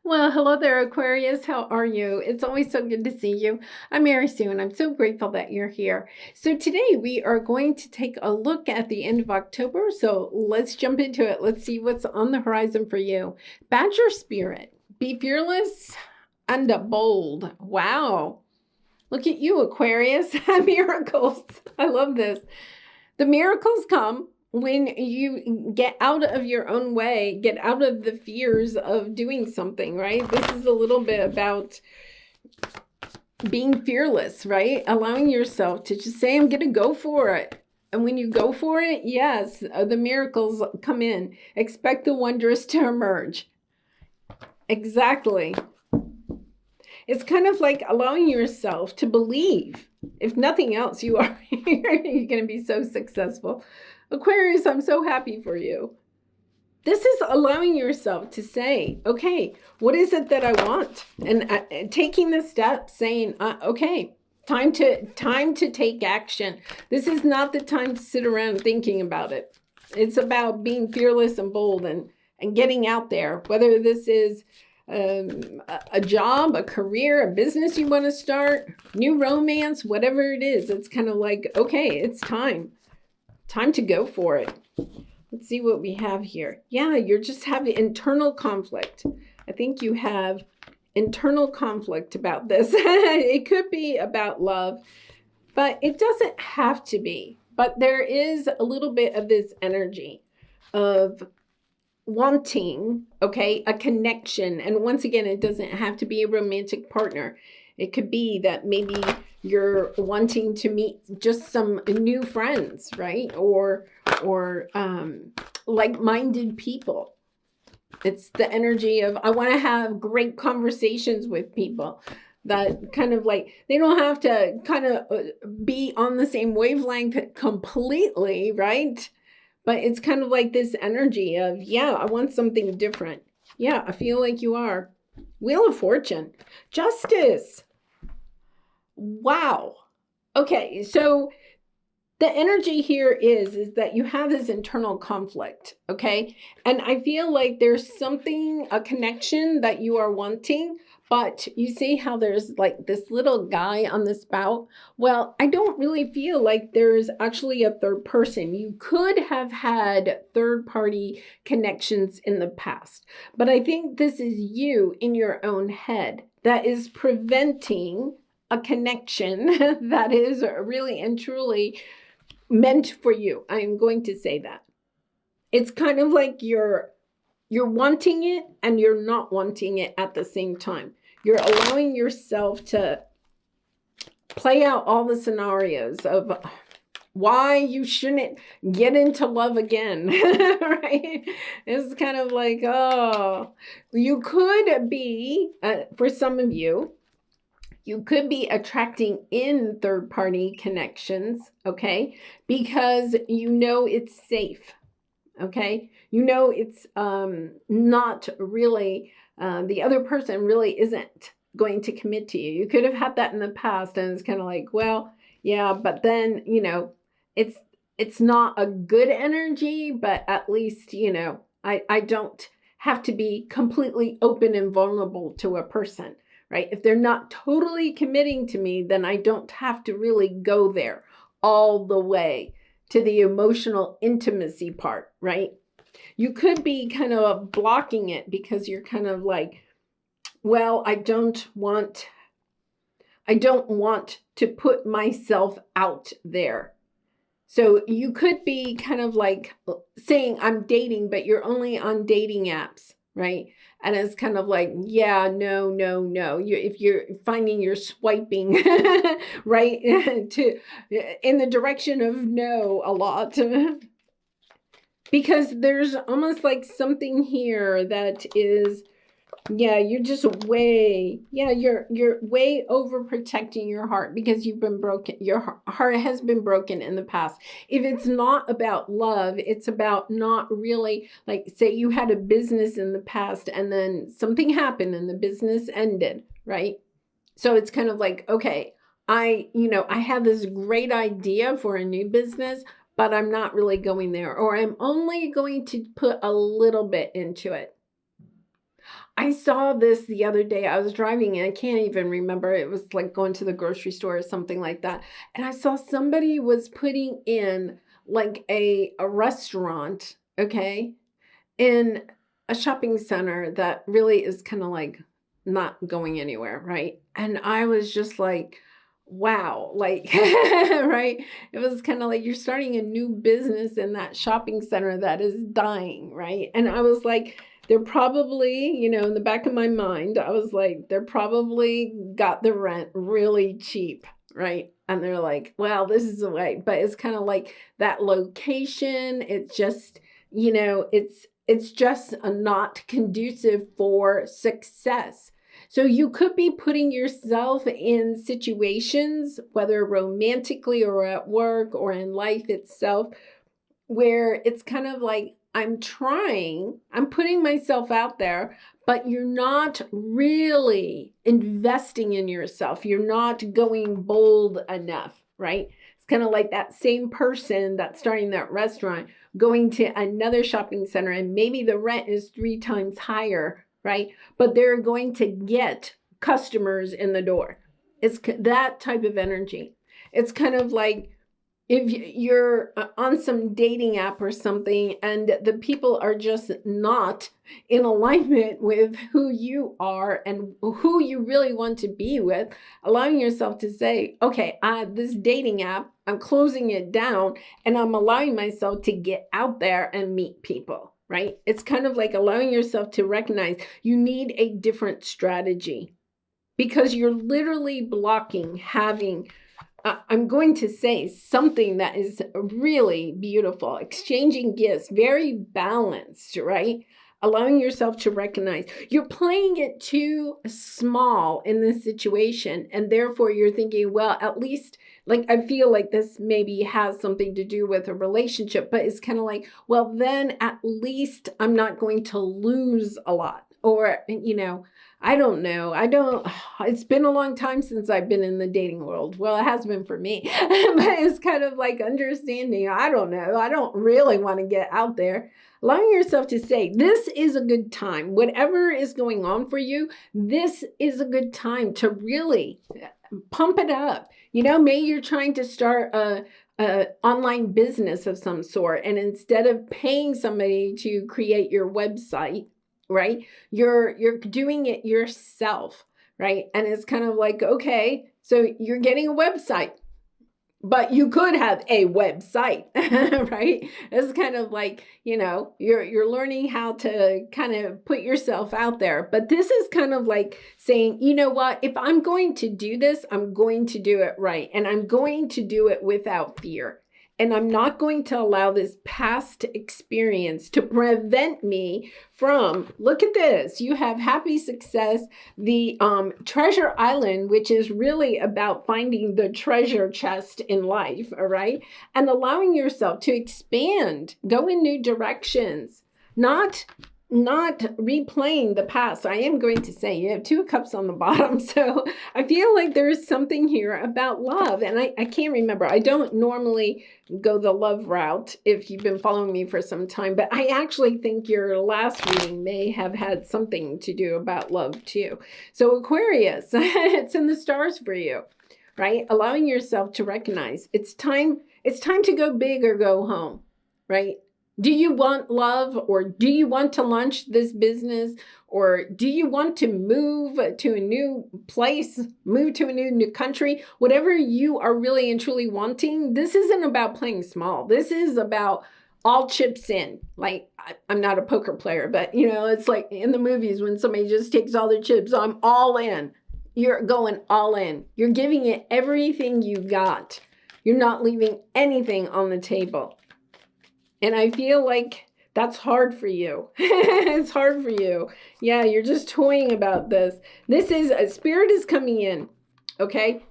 Well, hello there, Aquarius. How are you? It's always so good to see you. I'm Mary Sue, and I'm so grateful that you're here. So, today we are going to take a look at the end of October. So, let's jump into it. Let's see what's on the horizon for you. Badger Spirit, be fearless and bold. Wow. Look at you, Aquarius. Miracles. I love this. The miracles come when you get out of your own way, get out of the fears of doing something, right? This is a little bit about being fearless, right? Allowing yourself to just say, I'm going to go for it. And when you go for it, yes, the miracles come in. Expect the wondrous to emerge. Exactly. It's kind of like allowing yourself to believe. If nothing else, you're going to be so successful. Aquarius, I'm so happy for you. This is allowing yourself to say, okay, what is it that I want? And taking the step, saying, okay, time to take action. This is not the time to sit around thinking about it. It's about being fearless and bold and getting out there, whether this is a job, a career, a business you want to start, new romance, whatever it is. It's kind of like, okay, it's time to go for it. Let's see what we have here. Yeah, you're just having internal conflict. I think you have internal conflict about this. It could be about love, but it doesn't have to be. But there is a little bit of this energy of wanting, okay, a connection. And once again, it doesn't have to be a romantic partner. It could be that maybe you're wanting to meet just some new friends, right? Or like-minded people. It's the energy of, I want to have great conversations with people that kind of like, they don't have to kind of be on the same wavelength completely, right? But it's kind of like this energy of, yeah, I want something different. Yeah, I feel like you are. Wheel of Fortune. Justice. Wow. Okay, so the energy here is that you have this internal conflict, okay? And I feel like there's something, a connection that you are wanting, but you see how there's like this little guy on the spout? Well, I don't really feel like there's actually a third person. You could have had third-party connections in the past, but I think this is you in your own head that is preventing a connection that is really and truly meant for you. I'm going to say that. It's kind of like you're wanting it and you're not wanting it at the same time. You're allowing yourself to play out all the scenarios of why you shouldn't get into love again, right? It's kind of like, oh, you could be, for some of you, you could be attracting in third-party connections, okay? Because you know it's safe, okay? You know it's not really, the other person really isn't going to commit to you. You could have had that in the past and it's kind of like, well, yeah, but then, it's not a good energy, but at least, I don't have to be completely open and vulnerable to a person. Right? If they're not totally committing to me, then I don't have to really go there all the way to the emotional intimacy part, right? You could be kind of blocking it because you're kind of like, well, I don't want to put myself out there. So you could be kind of like saying I'm dating, but you're only on dating apps, right? And it's kind of like, yeah, no. If you're finding you're swiping right in the direction of no a lot, because there's almost like something here that is, yeah, you're just you're way overprotecting your heart because you've been broken. Your heart has been broken in the past. If it's not about love, it's about not really, like, say you had a business in the past and then something happened and the business ended, right? So it's kind of like, okay, I have this great idea for a new business, but I'm not really going there, or I'm only going to put a little bit into it. I saw this the other day. I was driving and I can't even remember. It was like going to the grocery store or something like that. And I saw somebody was putting in like a restaurant, okay, in a shopping center that really is kind of like not going anywhere, right? And I was just like, wow, like, right? It was kind of like you're starting a new business in that shopping center that is dying, right? And I was like, they're probably, in the back of my mind, I was like, they're probably got the rent really cheap, right? And they're like, well, this is the way. But it's kind of like that location. It's just, it's just not conducive for success. So you could be putting yourself in situations, whether romantically or at work or in life itself, where it's kind of like, I'm putting myself out there, but you're not really investing in yourself. You're not going bold enough, right? It's kind of like that same person that's starting that restaurant going to another shopping center, and maybe the rent is 3 times higher, right? But they're going to get customers in the door. It's that type of energy. It's kind of like if you're on some dating app or something and the people are just not in alignment with who you are and who you really want to be with, allowing yourself to say, okay, this dating app, I'm closing it down and I'm allowing myself to get out there and meet people, right? It's kind of like allowing yourself to recognize you need a different strategy because you're literally blocking having I'm going to say something that is really beautiful, exchanging gifts, very balanced, right? Allowing yourself to recognize you're playing it too small in this situation. And therefore you're thinking, well, at least like, I feel like this maybe has something to do with a relationship, but it's kind of like, well, then at least I'm not going to lose a lot. Or, I don't know. It's been a long time since I've been in the dating world. Well, it has been for me, but it's kind of like understanding. I don't know. I don't really want to get out there. Allowing yourself to say, this is a good time. Whatever is going on for you, this is a good time to really pump it up. Maybe you're trying to start a online business of some sort. And instead of paying somebody to create your website, right? You're doing it yourself, right? And it's kind of like, okay, so you're getting a website, but you could have a website, right? It's kind of like, you're learning how to kind of put yourself out there. But this is kind of like saying, you know what? If I'm going to do this, I'm going to do it right. And I'm going to do it without fear. And I'm not going to allow this past experience to prevent me from, look at this, you have happy success, the treasure island, which is really about finding the treasure chest in life, all right? And allowing yourself to expand, go in new directions, not replaying the past. I am going to say you have 2 cups on the bottom. So I feel like there's something here about love. And I can't remember. I don't normally go the love route if you've been following me for some time. But I actually think your last reading may have had something to do about love too. So Aquarius, it's in the stars for you, right? Allowing yourself to recognize it's time to go big or go home, right? Do you want love, or do you want to launch this business, or do you want to move to a new place, move to a new country? Whatever you are really and truly wanting, this isn't about playing small. This is about all chips in. Like, I'm not a poker player, but it's like in the movies when somebody just takes all their chips, I'm all in. You're going all in. You're giving it everything you got. You're not leaving anything on the table. And I feel like that's hard for you. It's hard for you. Yeah, you're just toying about this. Spirit is coming in, okay?